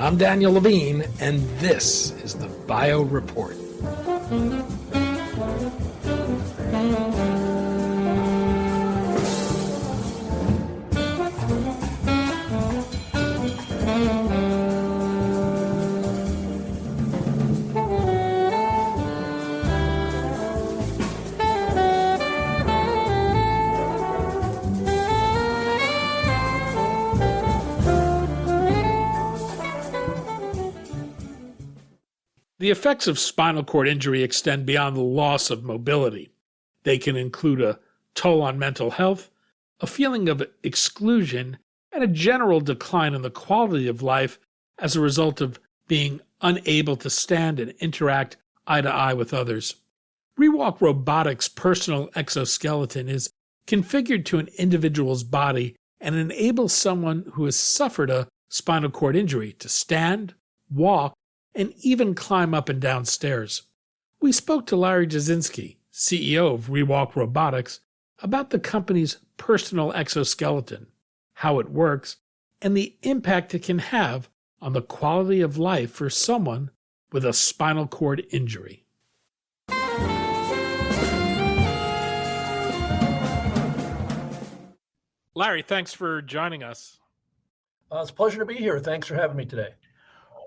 I'm Daniel Levine, and this is the Bio Report. The effects of spinal cord injury extend beyond the loss of mobility. They can include a toll on mental health, a feeling of exclusion, and a general decline in the quality of life as a result of being unable to stand and interact eye to eye with others. ReWalk Robotics Personal Exoskeleton is configured to an individual's body and enables someone who has suffered a spinal cord injury to stand, walk, and even climb up and down stairs. We spoke to Larry Jasinski, CEO of ReWalk Robotics, about the company's personal exoskeleton, how it works, and the impact it can have on the quality of life for someone with a spinal cord injury. Larry, thanks for joining us. It's a pleasure to be here. Thanks for having me today.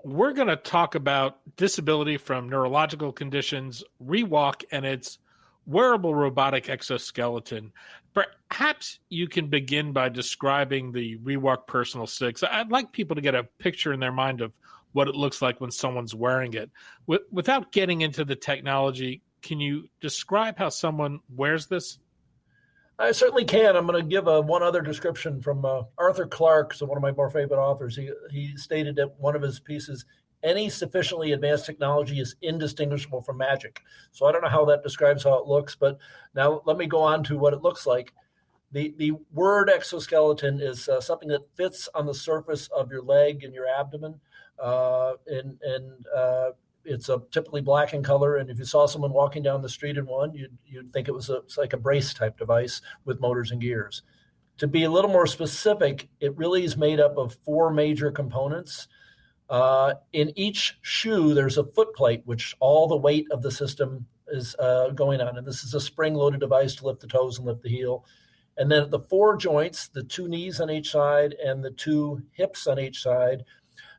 We're going to talk about disability from neurological conditions, ReWalk, and its wearable robotic exoskeleton. Perhaps you can begin by describing the ReWalk Personal 6. I'd like people to get a picture in their mind of what it looks like when someone's wearing it. Without getting into the technology, can you describe how someone wears this? I certainly can. I'm going to give one other description from Arthur Clarke, so one of my more favorite authors. He stated that one of his pieces, any sufficiently advanced technology is indistinguishable from magic. So I don't know how that describes how it looks, but now let me go on to what it looks like. The word exoskeleton is something that fits on the surface of your leg and your abdomen, it's typically black in color, and if you saw someone walking down the street in one, you'd think it's like a brace type device with motors and gears. To be a little more specific, it really is made up of four major components. In each shoe, there's a foot plate, which all the weight of the system is going on, and this is a spring-loaded device to lift the toes and lift the heel. And then at the four joints, the two knees on each side and the two hips on each side,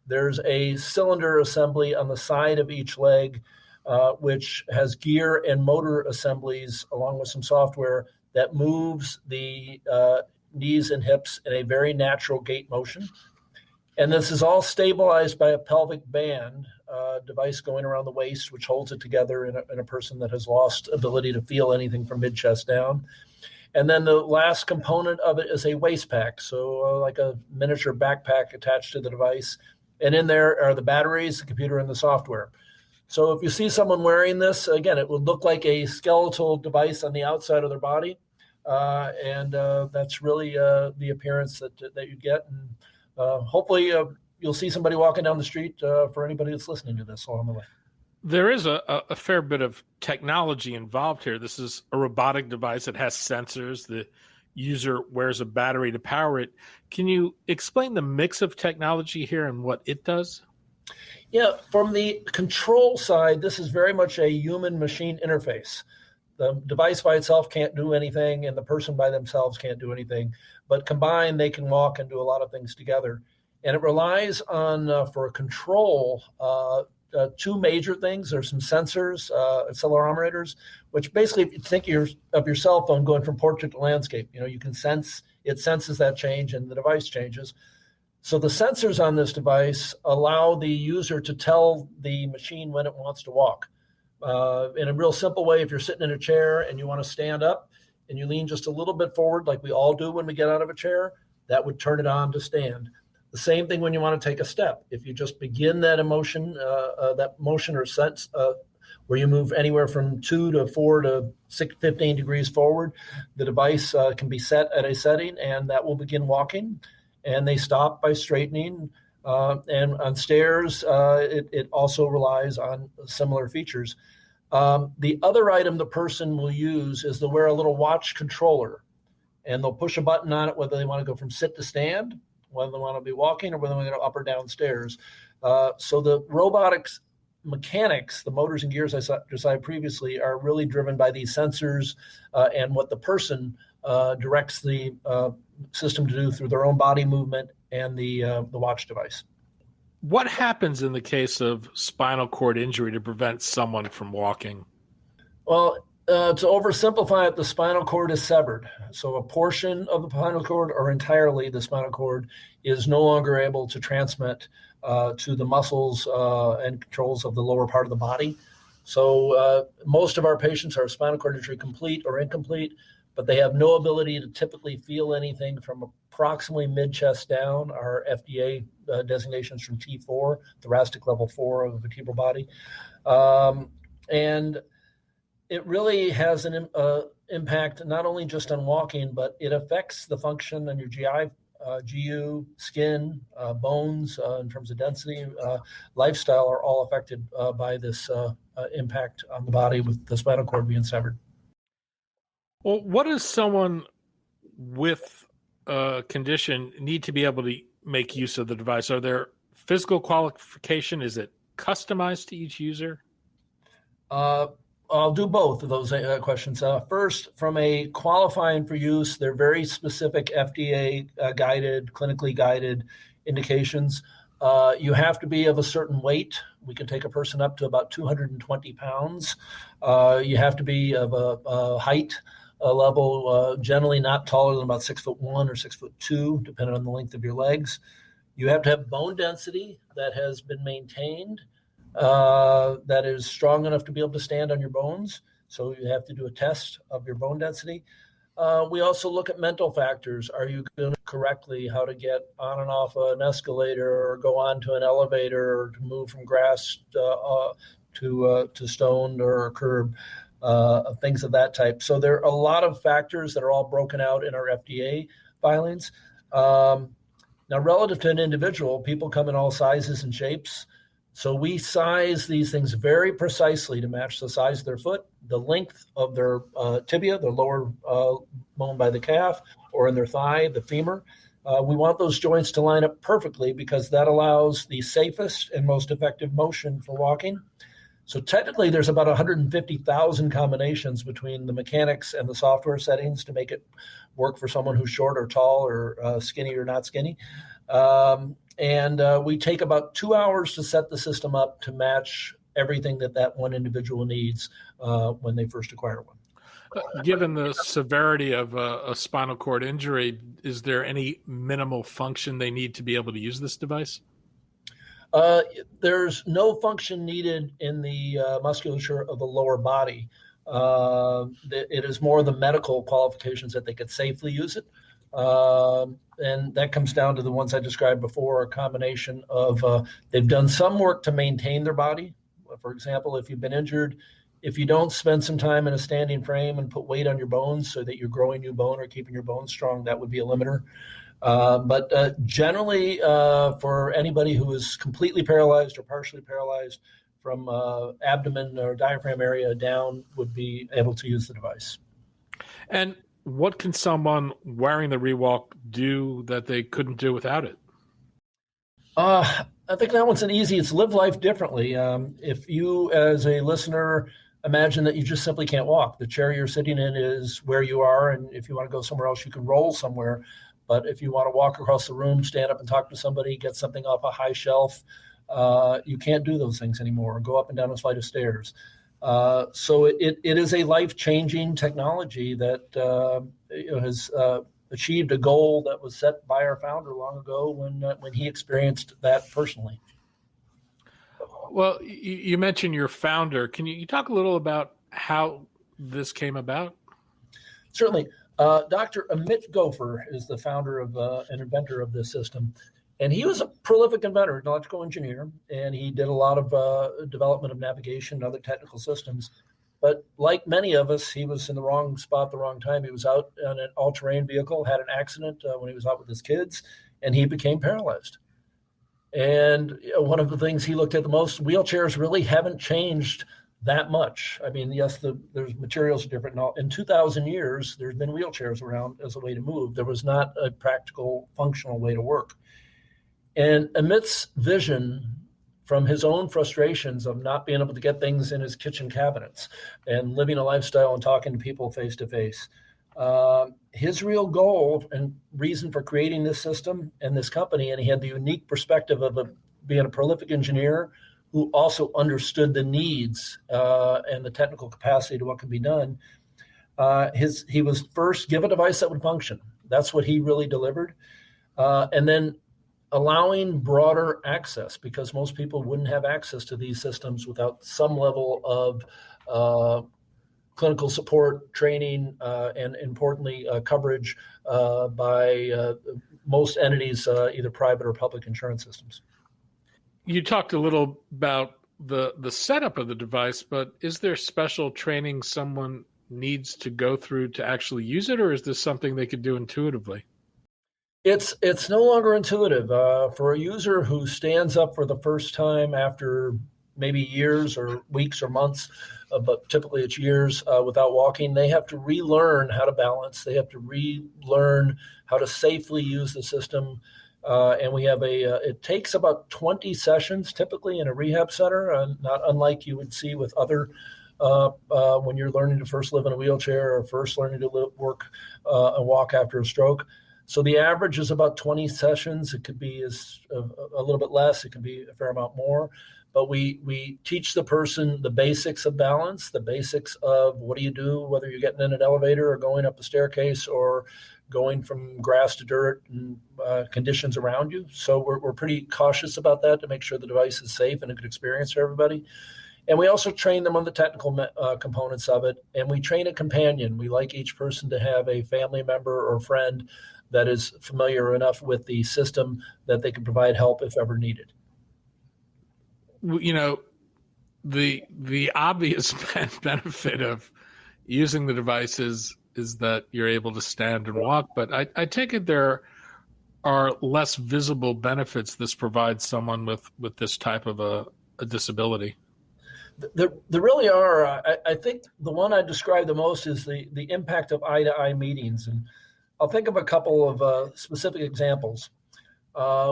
there's a cylinder assembly on the side of each leg, which has gear and motor assemblies along with some software that moves the knees and hips in a very natural gait motion. And this is all stabilized by a pelvic band device going around the waist, which holds it together in a person that has lost ability to feel anything from mid-chest down. And then the last component of it is a waist pack, so like a miniature backpack attached to the device. And in there are the batteries, the computer, and the software. So if you see someone wearing this, again, it would look like a skeletal device on the outside of their body. And that's really the appearance that you get. And hopefully you'll see somebody walking down the street for anybody that's listening to this along the way. There is a fair bit of technology involved here. This is a robotic device that has sensors. The user wears a battery to power it. Can you explain the mix of technology here and what it does? Yeah, from the control side, this is very much a human-machine interface. The device by itself can't do anything, and the person by themselves can't do anything. But combined, they can walk and do a lot of things together. And it relies on, for control, two major things. There's some sensors, accelerometers, which basically, if you think of your cell phone going from portrait to landscape, you can sense, it senses that change and the device changes. So the sensors on this device allow the user to tell the machine when it wants to walk. In a real simple way, if you're sitting in a chair and you want to stand up and you lean just a little bit forward, like we all do when we get out of a chair, that would turn it on to stand. The same thing when you want to take a step. If you just begin that motion or sense where you move anywhere from 2 to 4 to 15 degrees forward, the device can be set at a setting and that will begin walking. And they stop by straightening. And on stairs, it also relies on similar features. The other item the person will use is they'll wear a little watch controller, and they'll push a button on it whether they want to go from sit to stand, whether they want to be walking or whether they want to go up or down stairs. So the robotics mechanics, the motors and gears I described previously, are really driven by these sensors and what the person directs the system to do through their own body movement and the watch device. What happens in the case of spinal cord injury to prevent someone from walking? Well, to oversimplify it, the spinal cord is severed. So a portion of the spinal cord or entirely the spinal cord is no longer able to transmit to the muscles and controls of the lower part of the body. So most of our patients are spinal cord injury complete or incomplete, but they have no ability to typically feel anything from approximately mid-chest down. Our FDA designations from T4, thoracic level 4 of the vertebral body. And it really has an impact not only just on walking, but it affects the function on your GI, GU, skin, bones in terms of density, lifestyle are all affected by this impact on the body with the spinal cord being severed. Well, what does someone with a condition need to be able to make use of the device? Are there physical qualification? Is it customized to each user? I'll do both of those questions. First, from a qualifying for use, they're very specific FDA guided, clinically guided indications. You have to be of a certain weight. We can take a person up to about 220 pounds. You have to be of a height level, generally not taller than about 6'1" or 6'2", depending on the length of your legs. You have to have bone density that has been maintained, that is strong enough to be able to stand on your bones. So you have to do a test of your bone density. We also look at mental factors. Are you going to correctly how to get on and off an escalator or go onto an elevator or to move from grass to stone or a curb, things of that type. So there are a lot of factors that are all broken out in our FDA filings. Now, relative to an individual, people come in all sizes and shapes. So we size these things very precisely to match the size of their foot, the length of their tibia, the lower bone by the calf, or in their thigh, the femur. We want those joints to line up perfectly because that allows the safest and most effective motion for walking. So technically, there's about 150,000 combinations between the mechanics and the software settings to make it work for someone who's short or tall or skinny or not skinny. And we take about 2 hours to set the system up to match everything that one individual needs when they first acquire one. Given the severity of a spinal cord injury, is there any minimal function they need to be able to use this device? There's no function needed in the musculature of the lower body. It is more the medical qualifications that they could safely use it. And that comes down to the ones I described before, a combination of they've done some work to maintain their body. For example, if you've been injured, if you don't spend some time in a standing frame and put weight on your bones so that you're growing new bone or keeping your bones strong, that would be a limiter. But generally, for anybody who is completely paralyzed or partially paralyzed from abdomen or diaphragm area down would be able to use the device. And what can someone wearing the ReWalk do that they couldn't do without it? I think that one's easy. It's live life differently. If you, as a listener, imagine that you just simply can't walk. The chair you're sitting in is where you are, and if you want to go somewhere else, you can roll somewhere. But if you want to walk across the room, stand up and talk to somebody, get something off a high shelf, you can't do those things anymore, or go up and down a flight of stairs. So it is a life-changing technology that has achieved a goal that was set by our founder long ago when he experienced that personally. Well, you mentioned your founder. Can you talk a little about how this came about? Certainly. Dr. Amit Gopher is the founder of and inventor of this system. And he was a prolific inventor, an electrical engineer, and he did a lot of development of navigation and other technical systems. But like many of us, he was in the wrong spot at the wrong time. He was out on an all-terrain vehicle, had an accident when he was out with his kids, and he became paralyzed. And one of the things he looked at the most, wheelchairs really haven't changed that much. I mean, yes, there's materials are different. Now, in 2,000 years, there's been wheelchairs around as a way to move. There was not a practical, functional way to work. And Amit's vision from his own frustrations of not being able to get things in his kitchen cabinets and living a lifestyle and talking to people face to face, his real goal and reason for creating this system and this company, and he had the unique perspective of being a prolific engineer who also understood the needs and the technical capacity to what could be done. He was first, give a device that would function. That's what he really delivered. And then allowing broader access, because most people wouldn't have access to these systems without some level of clinical support, training, and importantly, coverage by most entities, either private or public insurance systems. You talked a little about the setup of the device, but is there special training someone needs to go through to actually use it, or is this something they could do intuitively? It's no longer intuitive. For a user who stands up for the first time after maybe years or weeks or months, but typically it's years without walking, they have to relearn how to balance. They have to relearn how to safely use the system. And we have it takes about 20 sessions typically in a rehab center, not unlike you would see with other when you're learning to first live in a wheelchair or first learning to work and walk after a stroke. So the average is about 20 sessions. It could be a little bit less. It could be a fair amount more. But we teach the person the basics of balance, the basics of what do you do, whether you're getting in an elevator or going up a staircase or going from grass to dirt and conditions around you. So we're pretty cautious about that to make sure the device is safe and a good experience for everybody. And we also train them on the technical components of it. And we train a companion. We like each person to have a family member or friend that is familiar enough with the system that they can provide help if ever needed. You know, the obvious benefit of using the device is that you're able to stand and walk, but I take it there are less visible benefits this provides someone with this type of a disability. There really are. I think the one I describe the most is the impact of eye-to-eye meetings. And I'll think of a couple of specific examples.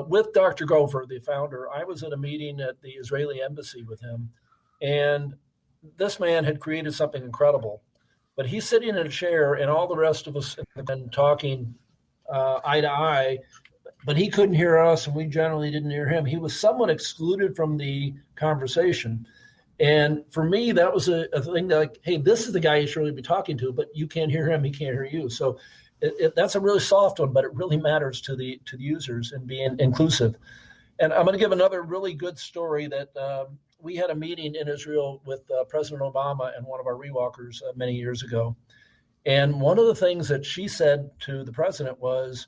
With Dr. Gopher, the founder, I was at a meeting at the Israeli embassy with him, and this man had created something incredible. But he's sitting in a chair, and all the rest of us have been talking eye to eye, but he couldn't hear us, and we generally didn't hear him. He was somewhat excluded from the conversation. And for me, that was a thing that, like, hey, this is the guy you should really be talking to, but you can't hear him, he can't hear you. So that's a really soft one, but it really matters to the users and being inclusive. And I'm going to give another really good story that we had a meeting in Israel with President Obama and one of our ReWalkers many years ago. And one of the things that she said to the president was,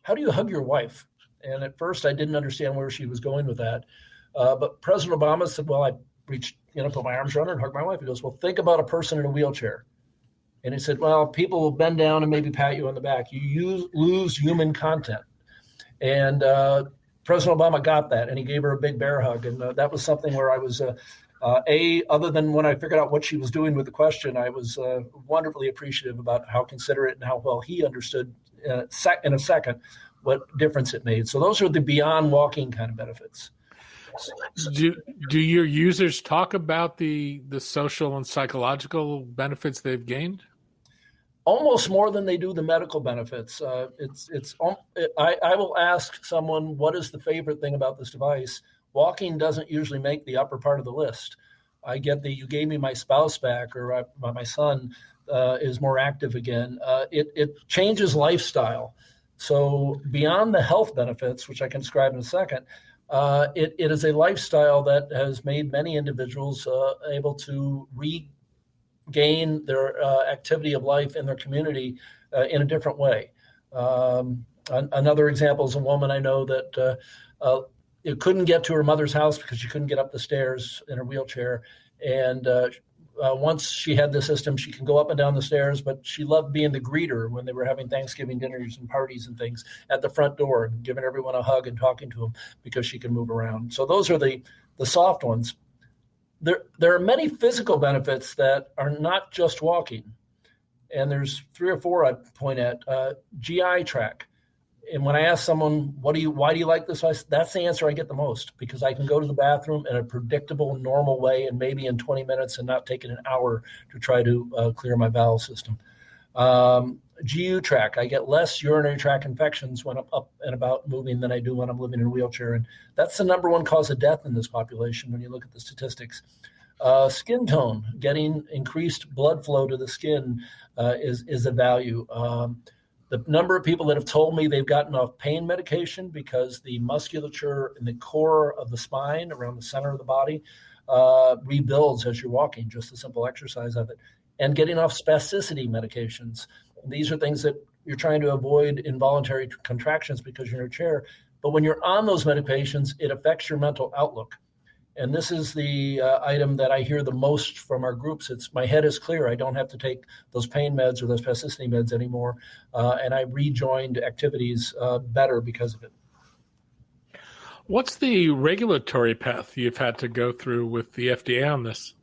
how do you hug your wife? And at first I didn't understand where she was going with that. But President Obama said, well, I reached, put my arms around her and hug my wife. He goes, well, think about a person in a wheelchair. And he said, well, people will bend down and maybe pat you on the back. You lose human content. And President Obama got that, and he gave her a big bear hug. And that was something where I was, other than when I figured out what she was doing with the question, I was wonderfully appreciative about how considerate and how well he understood in a second what difference it made. So those are the beyond walking kind of benefits. Do your users talk about the social and psychological benefits they've gained? Almost more than they do the medical benefits. I will ask someone, what is the favorite thing about this device? Walking doesn't usually make the upper part of the list. I get you gave me my spouse back, or my son is more active again. It changes lifestyle. So beyond the health benefits, which I can describe in a second, it is a lifestyle that has made many individuals able to regain their activity of life in their community in a different way. Another example is a woman I know that couldn't get to her mother's house because she couldn't get up the stairs in her wheelchair. And once she had the system, she can go up and down the stairs, but she loved being the greeter when they were having Thanksgiving dinners and parties and things at the front door, and giving everyone a hug and talking to them because she can move around. So those are the soft ones. There are many physical benefits that are not just walking. And there's 3 or 4 I'd point at. GI tract. And when I ask someone, why do you like this? That's the answer I get the most, because I can go to the bathroom in a predictable, normal way, and maybe in 20 minutes, and not take it an hour to try to clear my bowel system. GU tract. I get less urinary tract infections when I'm up and about moving than I do when I'm living in a wheelchair. And that's the number 1 cause of death in this population when you look at the statistics. Skin tone, getting increased blood flow to the skin is a value. The number of people that have told me they've gotten off pain medication because the musculature in the core of the spine around the center of the body rebuilds as you're walking, just the simple exercise of it. And getting off spasticity medications. These are things that you're trying to avoid involuntary contractions because you're in a chair. But when you're on those medications, it affects your mental outlook. And this is the item that I hear the most from our groups. It's my head is clear. I don't have to take those pain meds or those spasticity meds anymore. And I rejoined activities better because of it. What's the regulatory path you've had to go through with the FDA on this?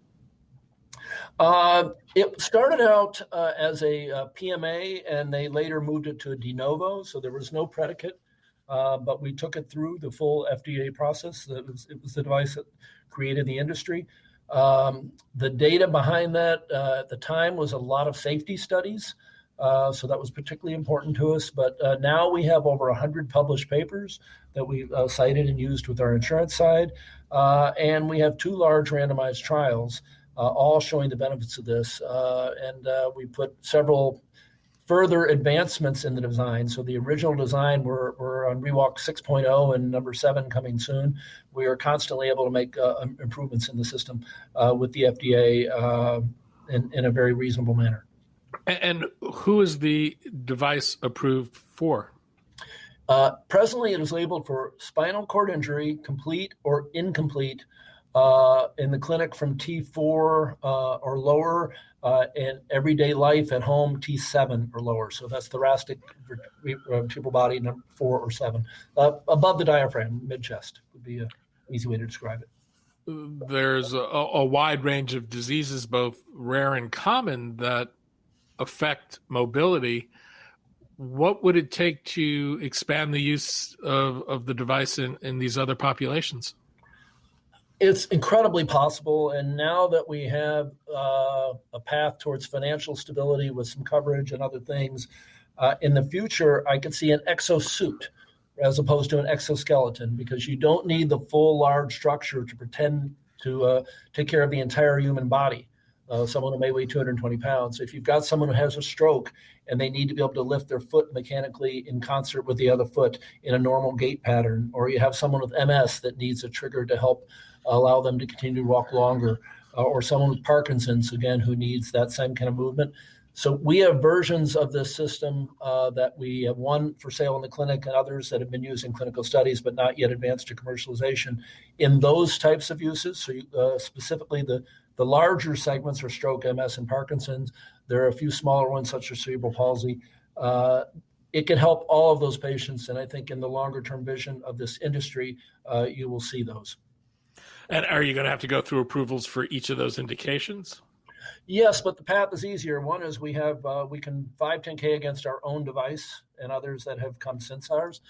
It started out as a PMA, and they later moved it to a de novo. So there was no predicate. But we took it through the full FDA process. It was the device that created the industry. The data behind that at the time was a lot of safety studies. So that was particularly important to us. But now we have over 100 published papers that we cited and used with our insurance side. And we have 2 large randomized trials, all showing the benefits of this. And we put several further advancements in the design. So the original design, we're on ReWalk 6.0 and number 7 coming soon. We are constantly able to make improvements in the system with the FDA in a very reasonable manner. And who is the device approved for? Presently, it is labeled for spinal cord injury, complete or incomplete, in the clinic from T4 or lower, and everyday life at home T7 or lower. So that's thoracic vertebral body number 4 or 7. Above the diaphragm, mid-chest would be an easy way to describe it. There's a wide range of diseases, both rare and common, that affect mobility. What would it take to expand the use of the device in these other populations? It's incredibly possible. And now that we have a path towards financial stability with some coverage and other things, in the future, I could see an exosuit as opposed to an exoskeleton, because you don't need the full large structure to pretend to take care of the entire human body. Someone who may weigh 220 pounds. If you've got someone who has a stroke and they need to be able to lift their foot mechanically in concert with the other foot in a normal gait pattern, or you have someone with MS that needs a trigger to help allow them to continue to walk longer, or someone with Parkinson's, again, who needs that same kind of movement. So we have versions of this system that we have, one for sale in the clinic and others that have been used in clinical studies but not yet advanced to commercialization in those types of uses. So specifically the larger segments are stroke, MS, and Parkinson's. There are a few smaller ones such as cerebral palsy. It can help all of those patients, and I think in the longer term vision of this industry, you will see those. And are you going to have to go through approvals for each of those indications? Yes, but the path is easier. One is we can 510K against our own device and others that have come since ours.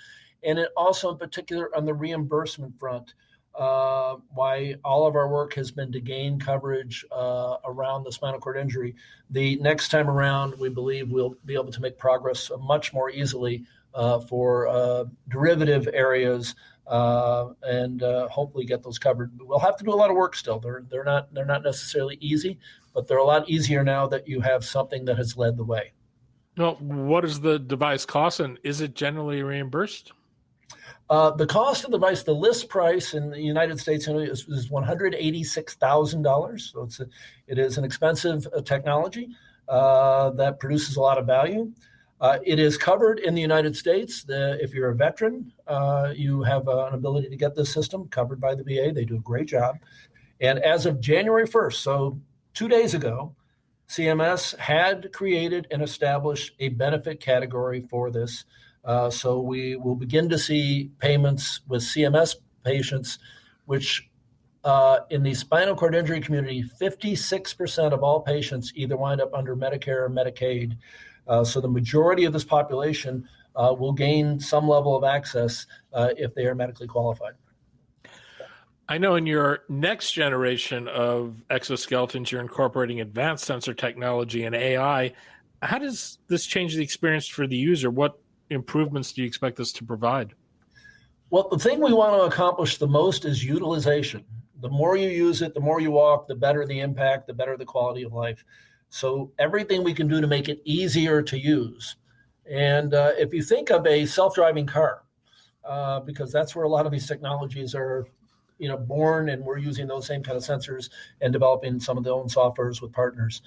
And it also in particular on the reimbursement front, why all of our work has been to gain coverage around the spinal cord injury. The next time around, we believe we'll be able to make progress much more easily for derivative areas and hopefully get those covered. We'll have to do a lot of work still. They're not necessarily easy, but they're a lot easier now that you have something that has led the way. Well, what does the device cost, and is it generally reimbursed? The cost of the device, the list price in the United States is $186,000. So it is an expensive technology that produces a lot of value. It is covered in the United States. If you're a veteran, you have an ability to get this system covered by the VA. They do a great job. And as of January 1st, so 2 days ago, CMS had created and established a benefit category for this. So we will begin to see payments with CMS patients, which in the spinal cord injury community, 56% of all patients either wind up under Medicare or Medicaid. So the majority of this population will gain some level of access if they are medically qualified. I know in your next generation of exoskeletons, you're incorporating advanced sensor technology and AI. How does this change the experience for the user? What improvements do you expect this to provide? Well, the thing we want to accomplish the most is utilization. The more you use it, the more you walk, the better the impact, the better the quality of life. So everything we can do to make it easier to use. And if you think of a self-driving car, because that's where a lot of these technologies are born, and we're using those same kind of sensors and developing some of their own softwares with partners.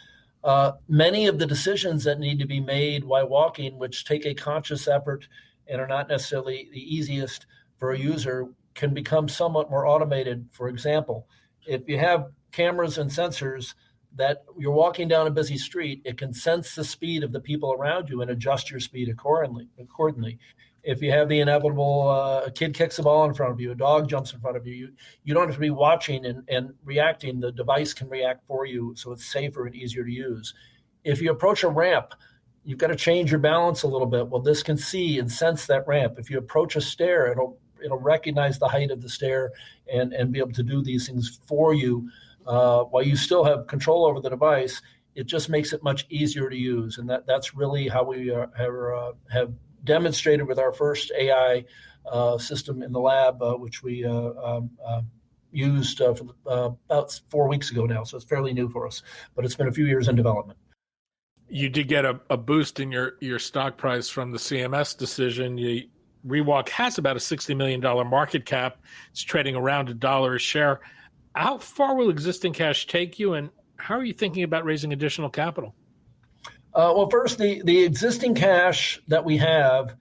Many of the decisions that need to be made while walking, which take a conscious effort and are not necessarily the easiest for a user, can become somewhat more automated. For example, if you have cameras and sensors that you're walking down a busy street, it can sense the speed of the people around you and adjust your speed accordingly. If you have the inevitable, a kid kicks a ball in front of you, a dog jumps in front of you, you don't have to be watching and reacting. The device can react for you, so it's safer and easier to use. If you approach a ramp, you've got to change your balance a little bit. Well, this can see and sense that ramp. If you approach a stair, it'll recognize the height of the stair and be able to do these things for you while you still have control over the device. It just makes it much easier to use, and that's really how we have demonstrated with our first AI system in the lab, which we used for about 4 weeks ago now. So it's fairly new for us, but it's been a few years in development. You did get a boost in your stock price from the CMS decision. ReWalk has about a $60 million market cap. It's trading around $1 a share. How far will existing cash take you, and how are you thinking about raising additional capital? Well, first, the existing cash that we have,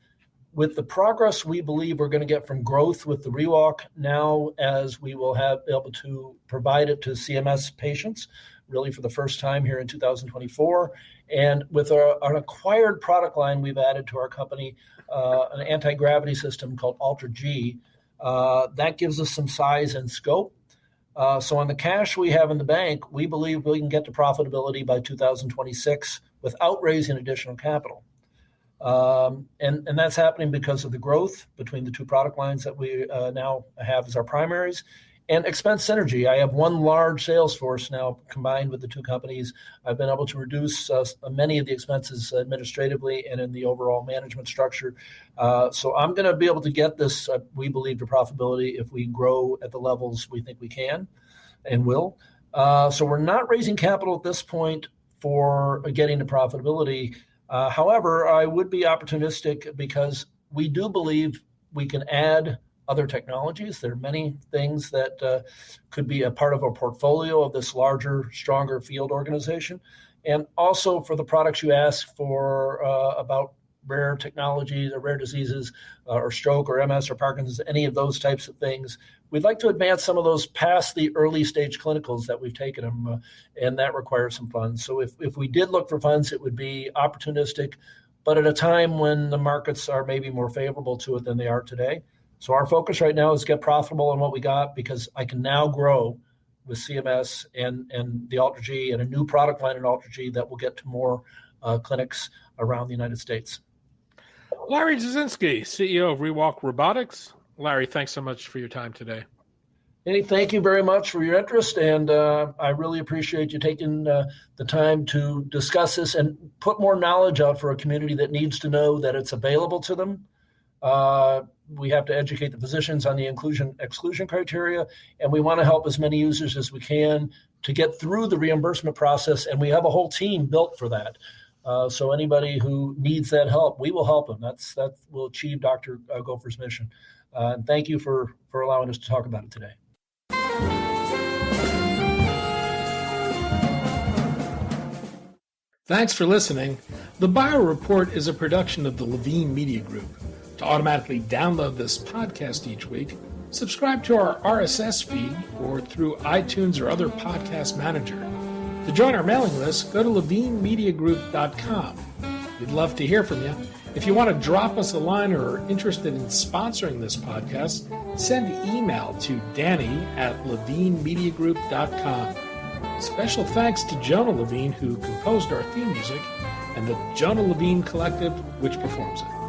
with the progress we believe we're going to get from growth with the ReWalk now, as we will be able to provide it to CMS patients, really for the first time here in 2024. And with an acquired product line we've added to our company, an anti-gravity system called Ultra-G, that gives us some size and scope. So on the cash we have in the bank, we believe we can get to profitability by 2026 without raising additional capital. And that's happening because of the growth between the two product lines that we now have as our primaries, and expense synergy. I have one large sales force now combined with the two companies. I've been able to reduce many of the expenses administratively and in the overall management structure. So I'm going to be able to get this, we believe, to profitability if we grow at the levels we think we can and will. So we're not raising capital at this point for getting to profitability. However, I would be opportunistic because we do believe we can add other technologies. There are many things that could be a part of a portfolio of this larger, stronger field organization. And also for the products you asked for about rare technologies or rare diseases or stroke or MS or Parkinson's, any of those types of things, we'd like to advance some of those past the early stage clinicals that we've taken them, and that requires some funds. So if we did look for funds, it would be opportunistic, but at a time when the markets are maybe more favorable to it than they are today. So our focus right now is get profitable on what we got, because I can now grow with CMS and the Ultra-G and a new product line in Ultra-G that will get to more clinics around the United States. Larry Jasinski, CEO of ReWalk Robotics. Larry, thanks so much for your time today. Hey, thank you very much for your interest, and I really appreciate you taking the time to discuss this and put more knowledge out for a community that needs to know that it's available to them. We have to educate the physicians on the exclusion criteria, and we want to help as many users as we can to get through the reimbursement process, and we have a whole team built for that. So anybody who needs that help, we will help them. That will achieve Dr. Gopher's mission. And thank you for allowing us to talk about it today. Thanks for listening. The Bio Report is a production of the Levine Media Group. To automatically download this podcast each week, subscribe to our RSS feed or through iTunes or other podcast manager. To join our mailing list, go to levinemediagroup.com. We'd love to hear from you. If you want to drop us a line or are interested in sponsoring this podcast, send email to danny@levinemediagroup.com. Special thanks to Jonah Levine, who composed our theme music, and the Jonah Levine Collective, which performs it.